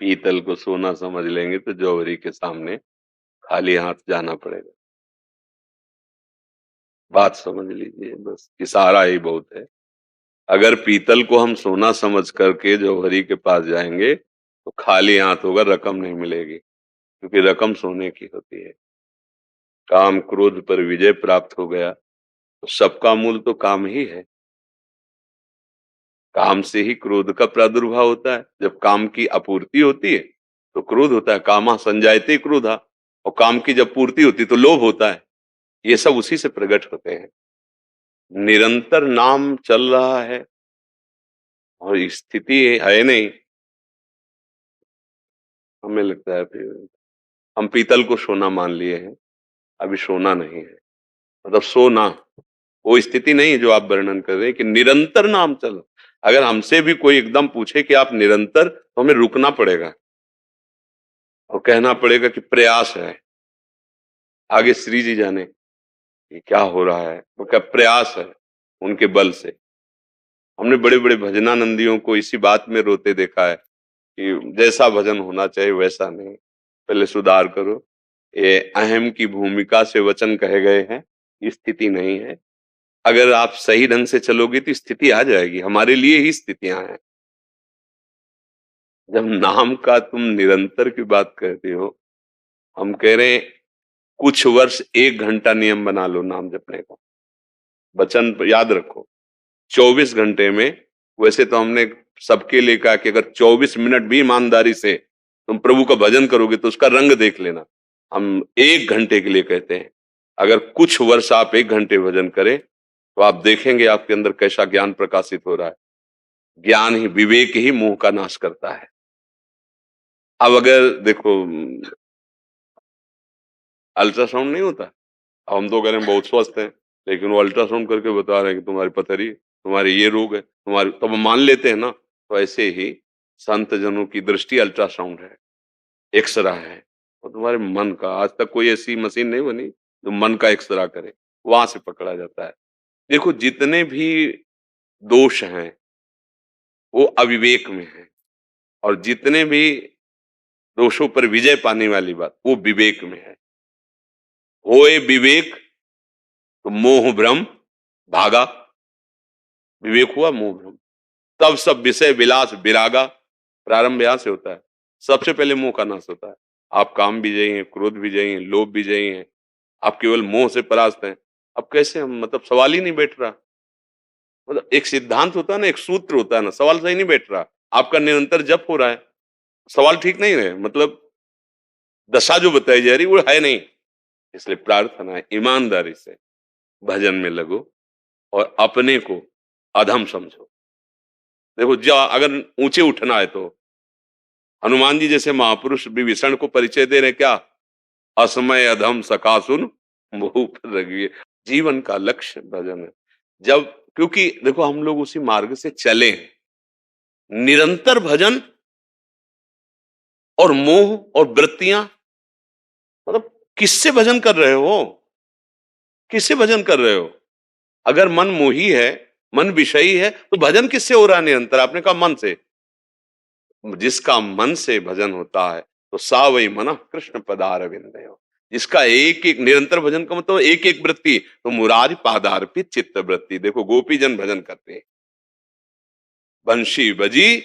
पीतल को सोना समझ लेंगे तो जौहरी के सामने खाली हाथ जाना पड़ेगा। बात समझ लीजिए, बस इशारा ही बहुत है। अगर पीतल को हम सोना समझ करके जौहरी के पास जाएंगे तो खाली हाथ होगा, रकम नहीं मिलेगी, क्योंकि रकम सोने की होती है। काम क्रोध पर विजय प्राप्त हो गया तो सबका मूल तो काम ही है। काम से ही क्रोध का प्रादुर्भाव होता है। जब काम की आपूर्ति होती है तो क्रोध होता है, कामा संजायते क्रोधा। और काम की जब पूर्ति होती है तो लोभ होता है। ये सब उसी से प्रकट होते हैं। निरंतर नाम चल रहा है और स्थिति है नहीं, हमें लगता है फिर हम पीतल को सोना मान लिए हैं। अभी सोना नहीं है, मतलब सोना वो स्थिति नहीं है जो आप वर्णन कर रहे हैं कि निरंतर नाम चल। अगर हमसे भी कोई एकदम पूछे कि आप निरंतर, तो हमें रुकना पड़ेगा और कहना पड़ेगा कि प्रयास है। आगे श्री जी जाने कि क्या हो रहा है, वो क्या प्रयास है उनके बल से। हमने बड़े बड़े भजनानंदियों को इसी बात में रोते देखा है कि जैसा भजन होना चाहिए वैसा नहीं, पहले सुधार करो। ये अहम की भूमिका से वचन कहे गए हैं, स्थिति नहीं है। अगर आप सही ढंग से चलोगे तो स्थिति आ जाएगी, हमारे लिए ही स्थितियां हैं। जब नाम का तुम निरंतर की बात कहते हो, हम कह रहे हैं कुछ वर्ष 1 घंटा नियम बना लो नाम जपने का। वचन याद रखो, 24 घंटे में, वैसे तो हमने सबके लिए कहा कि अगर 24 मिनट भी ईमानदारी से तुम प्रभु का भजन करोगे तो उसका रंग देख लेना। हम 1 घंटे के लिए कहते हैं। अगर कुछ वर्ष आप 1 घंटे भजन करें तो आप देखेंगे आपके अंदर कैसा ज्ञान प्रकाशित हो रहा है। ज्ञान ही, विवेक ही मोह का नाश करता है। अब अगर देखो, अल्ट्रासाउंड नहीं होता, अब हम तो कह रहे हैं बहुत स्वस्थ हैं, लेकिन वो अल्ट्रासाउंड करके बता रहे हैं कि तुम्हारी पथरी, तुम्हारे ये रोग है, तुम्हारी, तब हम मान लेते हैं ना। तो ऐसे ही संत जनों की दृष्टि अल्ट्रासाउंड है, एक्सरा है। और तुम्हारे मन का, आज तक कोई ऐसी मशीन नहीं बनी जो मन का एक्सरा करे, वहां से पकड़ा जाता है। देखो जितने भी दोष हैं वो अविवेक में है, और जितने भी दोषों पर विजय पाने वाली बात वो विवेक में है। होए विवेक तो मोह भ्रम भागा। विवेक हुआ, मोह भ्रम, तब सब विषय विलास विरागा। प्रारंभ यहां से होता है। सबसे पहले मोह का नाश होता है। आप काम विजयी हैं, क्रोध विजयी हैं, लोभ विजयी हैं, आप केवल मोह से परास्त हैं। अब कैसे हम, मतलब सवाल ही नहीं बैठ रहा। मतलब एक सिद्धांत होता है ना, एक सूत्र होता है ना, सवाल सही नहीं बैठ रहा। आपका निरंतर जप हो रहा है, सवाल ठीक नहीं है, मतलब दशा जो बताई जा रही वो है नहीं। इसलिए प्रार्थना है ईमानदारी से भजन में लगो और अपने को अधम समझो। देखो जा, अगर ऊंचे उठना है तो हनुमान जी जैसे महापुरुष विभीषण को परिचय दे रहे क्या, असमय अधम सकासुन मुंह पर रखिए। जीवन का लक्ष्य भजन है। जब, क्योंकि देखो हम लोग उसी मार्ग से चले हैं। निरंतर भजन और मोह और वृत्तियां, मतलब किससे भजन कर रहे हो, किससे भजन कर रहे हो। अगर मन मोही है, मन विषयी है, तो भजन किससे हो रहा है निरंतर, आपने कहा मन से। जिसका मन से भजन होता है तो सा वही मना कृष्ण पदार विंदयो। जिसका एक एक निरंतर भजन का मतलब एक एक वृत्ति, तो मुरारी पादार्पित चित्त वृत्ति। देखो गोपी जन भजन करते हैं, बंशी बजी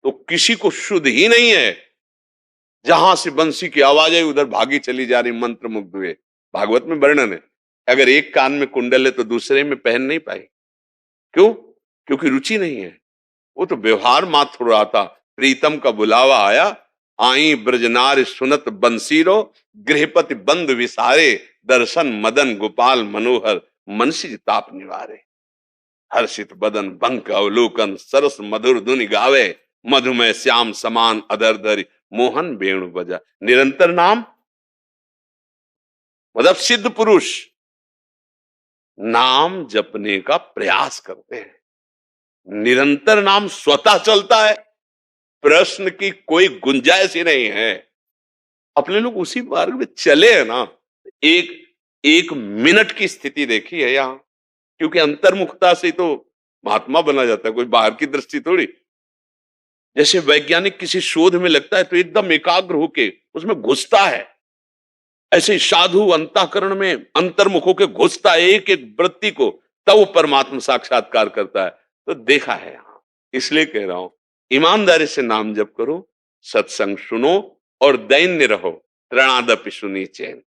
तो किसी को शुद्ध ही नहीं है, जहां से बंसी की आवाज आई उधर भागी चली जा रही, मंत्र मुग्ध हुए। भागवत में वर्णन है, अगर एक कान में कुंडल है तो दूसरे में पहन नहीं पाई। क्यों? क्योंकि रुचि नहीं है। वो तो व्यवहार मात्र हो रहा था। प्रीतम का बुलावा आया, आई ब्रजनार सुनत बंसीरो, गृहपति बंद विसारे, दर्शन मदन गोपाल मनोहर, मनसी ताप निवारे। हर्षित बदन बंक अवलोकन, सरस मधुर धुनि गावे, मधुमय श्याम समान अधर धरि, मोहन वेणु बजा। निरंतर नाम मतलब सिद्ध पुरुष नाम जपने का प्रयास करते हैं। निरंतर नाम स्वतः चलता है, प्रश्न की कोई गुंजाइश ही नहीं है। अपने लोग उसी मार्ग में चले हैं ना। एक एक मिनट की स्थिति देखी है यहां, क्योंकि अंतर्मुखता से तो महात्मा बना जाता है, कोई बाहर की दृष्टि थोड़ी। जैसे वैज्ञानिक किसी शोध में लगता है तो एकदम एकाग्र होके उसमें घुसता है, ऐसे ही साधु अंतःकरण में अंतर्मुख होके घुसता है एक एक वृत्ति को, तब वो परमात्मा साक्षात्कार करता है। तो देखा है यहाँ, इसलिए कह रहा हूं ईमानदारी से नाम जप करो, सत्संग सुनो और दैन्य रहो, त्रणादपि सुनी चैन।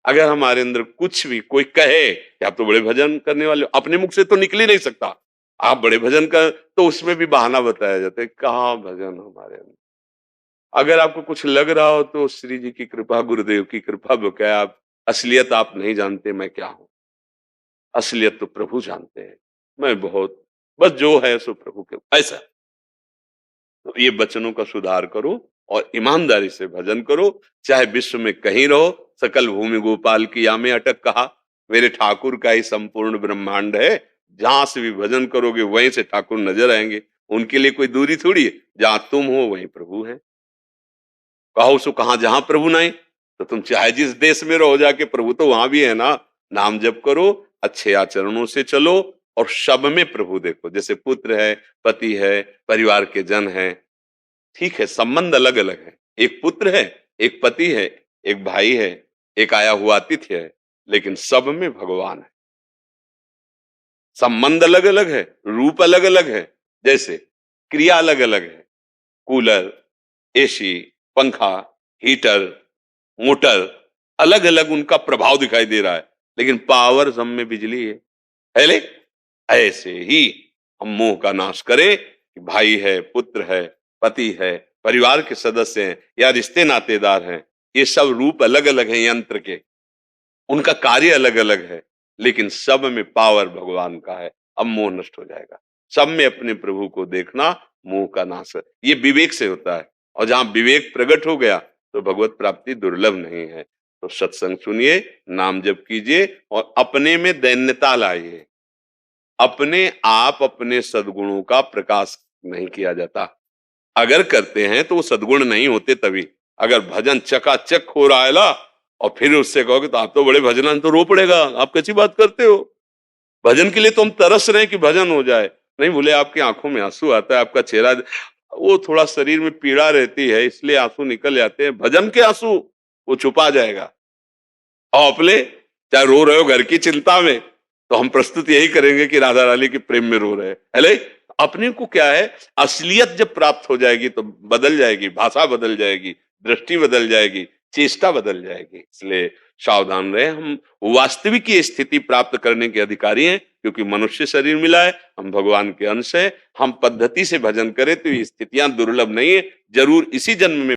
अगर हमारे अंदर कुछ भी कोई कहे कि आप तो बड़े भजन करने वाले हो, अपने मुख से तो निकल ही नहीं सकता, आप बड़े भजन कर, तो उसमें भी बहाना बताया जाता है, कहाँ भजन हमारे अंदर। अगर आपको कुछ लग रहा हो तो श्री जी की कृपा, गुरुदेव की कृपा, बकाया आप असलियत आप नहीं जानते मैं क्या हूं। असलियत तो प्रभु जानते हैं, मैं बहुत, बस जो है सो प्रभु के ऐसा। तो ये वचनों का सुधार करो और ईमानदारी से भजन करो, चाहे विश्व में कहीं रहो। सकल भूमि गोपाल की या में अटक कहा, मेरे ठाकुर का ही संपूर्ण ब्रह्मांड है। जहां से भी भजन करोगे वहीं से ठाकुर नजर आएंगे, उनके लिए कोई दूरी थोड़ी है। जहां तुम हो वहीं प्रभु है। कहो सो कहां, जहां प्रभु नहीं, तो तुम चाहे जिस देश में रहो जाके, प्रभु तो वहां भी है ना। नाम जप करो, अच्छे आचरणों से चलो और सब में प्रभु देखो। जैसे पुत्र है, पति है, परिवार के जन है, ठीक है, संबंध अलग अलग है, एक पुत्र है, एक पति है, एक भाई है, एक आया हुआ अतिथि है, लेकिन सब में भगवान है। संबंध अलग अलग है, रूप अलग अलग है, जैसे क्रिया अलग अलग है। कूलर, एसी, पंखा, हीटर, मोटर, अलग अलग उनका प्रभाव दिखाई दे रहा है, लेकिन पावर सब में बिजली है ले? ऐसे ही हम मोह का नाश करें कि भाई है, पुत्र है, पति है, परिवार के सदस्य हैं या रिश्ते नातेदार हैं, ये सब रूप अलग अलग हैं यंत्र के, उनका कार्य अलग अलग है, लेकिन सब में पावर भगवान का है। अब मोह नष्ट हो जाएगा। सब में अपने प्रभु को देखना, मोह का नाश है। ये विवेक से होता है, और जहां विवेक प्रकट हो गया तो भगवत प्राप्ति दुर्लभ नहीं है। तो सत्संग सुनिए, नाम जप कीजिए और अपने में दैन्यता लाइए। अपने आप अपने सद्गुणों का प्रकाश नहीं किया जाता, अगर करते हैं तो वो सद्गुण नहीं होते। तभी अगर भजन चकाचक हो रहा है ना, और फिर उससे कहोगे तो आप तो बड़े भजन, तो रो पड़ेगा, आप कैसी बात करते हो। भजन के लिए तो हम तरस रहे हैं कि भजन हो जाए, नहीं बोले आपकी आंखों में आंसू आता है, आपका चेहरा, वो थोड़ा शरीर में पीड़ा रहती है इसलिए आंसू निकल जाते हैं। भजन के आंसू वो छुपा जाएगा। और अपने चाहे रो रहे हो घर की चिंता में, तो हम प्रस्तुत यही करेंगे कि राधा रानी के प्रेम में रो रहे हैं। अरे अपने को क्या है, असलियत जब प्राप्त हो जाएगी तो बदल जाएगी, भाषा बदल जाएगी, दृष्टि बदल जाएगी, चेष्टा बदल जाएगी। इसलिए सावधान रहे, हम वास्तविक ये स्थिति प्राप्त करने के अधिकारी हैं, क्योंकि मनुष्य शरीर मिला है, हम भगवान के अंश है। हम पद्धति से भजन करें तो ये स्थितियां दुर्लभ नहीं है, जरूर इसी जन्म में